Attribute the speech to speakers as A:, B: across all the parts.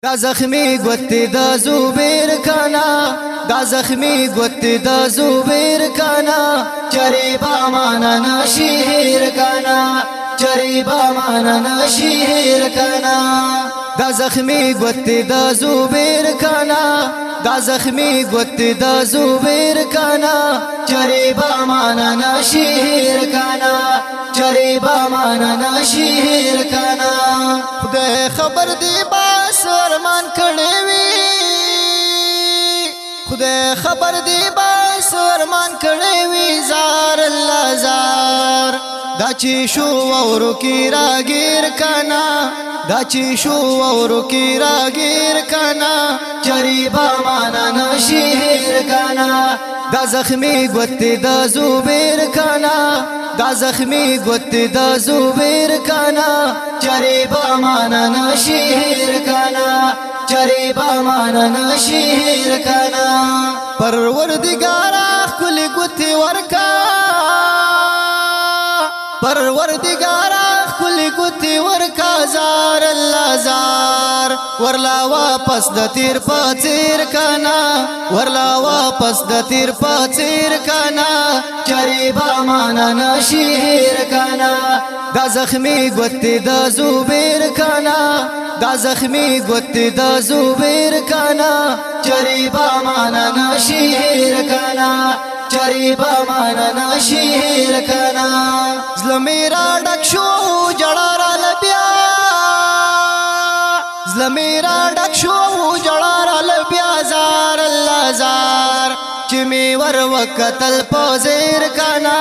A: دا زخمی گوتی دا زوبیر کانا دا زخمی گوتی دا زوبیر کانا چریبا مانا نشیر کانا چریبا مانا نشیر کانا دا زخمی گوتی دا زوبیر کانا دا زخمی گوتی دا زوبیر کانا چریبا مانا نشیر کانا چریبا مانا نشیر کانا خدای خبر دی باس ورمان کړي وی خدای خبر دی باس ورمان کړي وی زار الله زار دا چې شو ورو کی راګیر کانا دا چې شو ورو کی راګیر کانا چریبا مانا نشیر کانا دا زخمی گوتی دا زوبیر کانا دا زخمی گوتی دا زوبیر کانا چریبا مانا نشیر کانا چریبا مانا نشیر کانا پروردگارا کلی گوتی ورکا پروردگارا کلی گوتی ورکا زار اللہ زار ورلا واپس د تیر پاتیر کانا ورلا واپس د تیر پاتیر کانا چریبا مانا نشیر کانا دا زخمی گوتی دا زوبیر کانا دا زخمی گوتی دا زوبیر کانا چریبا مانا نشیر کانا چریبا مانا نشیر کانا زلمیرا ډک شو جړا را لبیا زلمیرا ډک شو جړا را لبیا زار الله زار چې می ور وکتل پوزیر کانا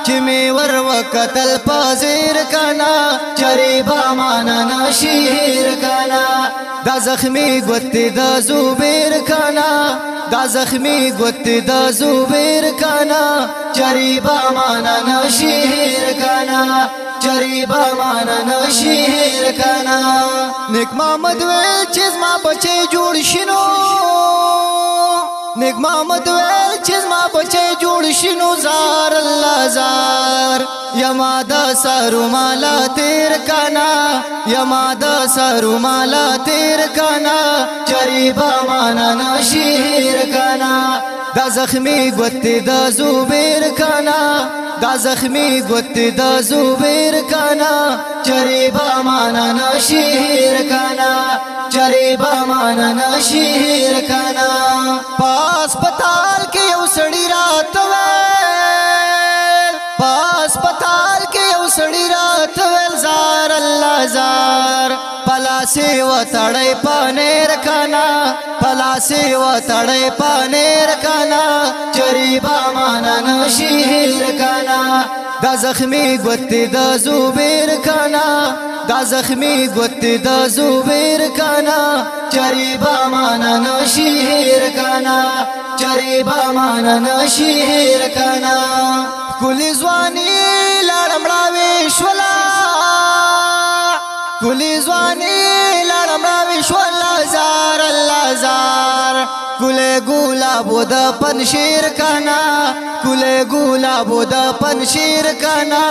A: چې می ور وکتل پوزیر کانا چریبا مانا نشیر کانا دا زخمی گوتی دا زوبیر کانا دا زخمی گوتی دا زوبیر کانا چریبا مانا نشیر کانا چریبا مانا نشیر کانا نیک محمد ویل چیز ما بچے جوړ شنو نیک محمد ویل چیز ما بچے جوړ شنو زار الله زار یما دا سارو مالا تیر کانا یما دا سارو مالا تیر کانا چریبا مانا نشیر کانا دا زخمی گوتی دا زوبیر کانا دا زخمی گوتی دا زوبیر کانا چریبا مانا نشیر کانا چریبا مانا نشیر کانا پاس پتال کے یو سڑی رات ویل پاس پتال کے یو سڑی رات ویل زار اللہ زار پلاسی و تڑی پانیر کانا پلاسی و تڑی پانیر کانا چریبا مانا نشیر کانا دا زخمی گوتی دا زوبیر کانا دا زخمی گوتی دا زوبیر کانا چریبا مانا نشیر کانا چریبا مانا نشیر کانا کلی زوانی لڑمڑاوی شولا کلی زوانی لڑمڑاوی شولا زار اللہ زار کله گلابو د پنشیر کانا کله گلابو د پنشیر کانا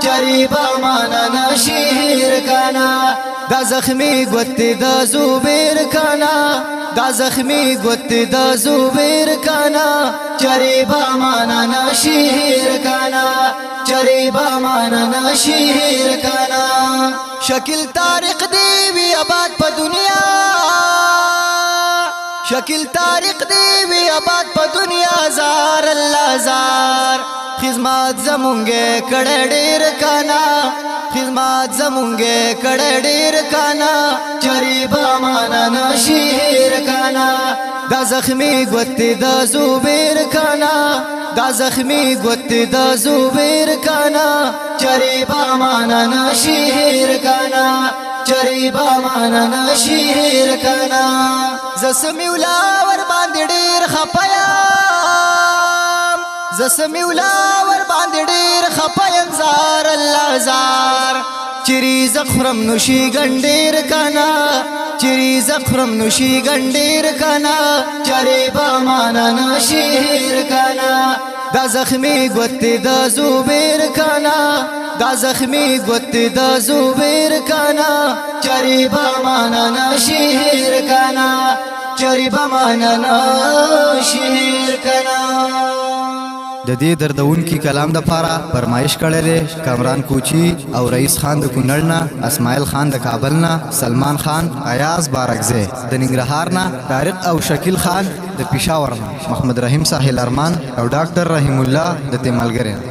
A: چریبا مانا نشیر کانا دا زخمی گوتی دا زوبیر کانا دا زخمی گوتی دا زوبیر کانا چریبا مانا نشیر کانا چریبا مانا نشیر کانا شکل طارق دی وی آباد په دنیا شکل طارق دی وی آباد په دنیا زار الله زار خدمت زمونږه کړه ډیر کانا خدمت زمونږه کړه ډیر کانا چریبا مانا نشیر کانا دا زخمی گوتی دا زوبیر کانا دا زخمی گوتی دا زوبیر کانا چریبا مانا نشیر کانا چریبا مانا نشیر کانا زسمیولا ور باندې ډیر خپایم زسمیولا ور باندې ډیر خپایم زار الله زار چری زخرم نوشي ګنډیر کانا چری زخرم نوشي ګنډیر کانا چریبا مانا نشیر کانا دا زخمی گوتی دا زوبیر کانا دا زخمی گوت دا زبیر کنا چری بماننا شهر کنا چری بماننا شهر کنا. د دې دردونکي کلام د پاره فرمایش کړی دی کامران کوچی او رئیس خان د کونړ نه، اسماعیل خان د کابل نه، سلمان خان ایاز بارکزی د ننګرهار نه، طارق او شکیل خان د پېښور نه، محمد رحیم ساحل ارمان او ډاکټر رحیم الله د تیملګرې.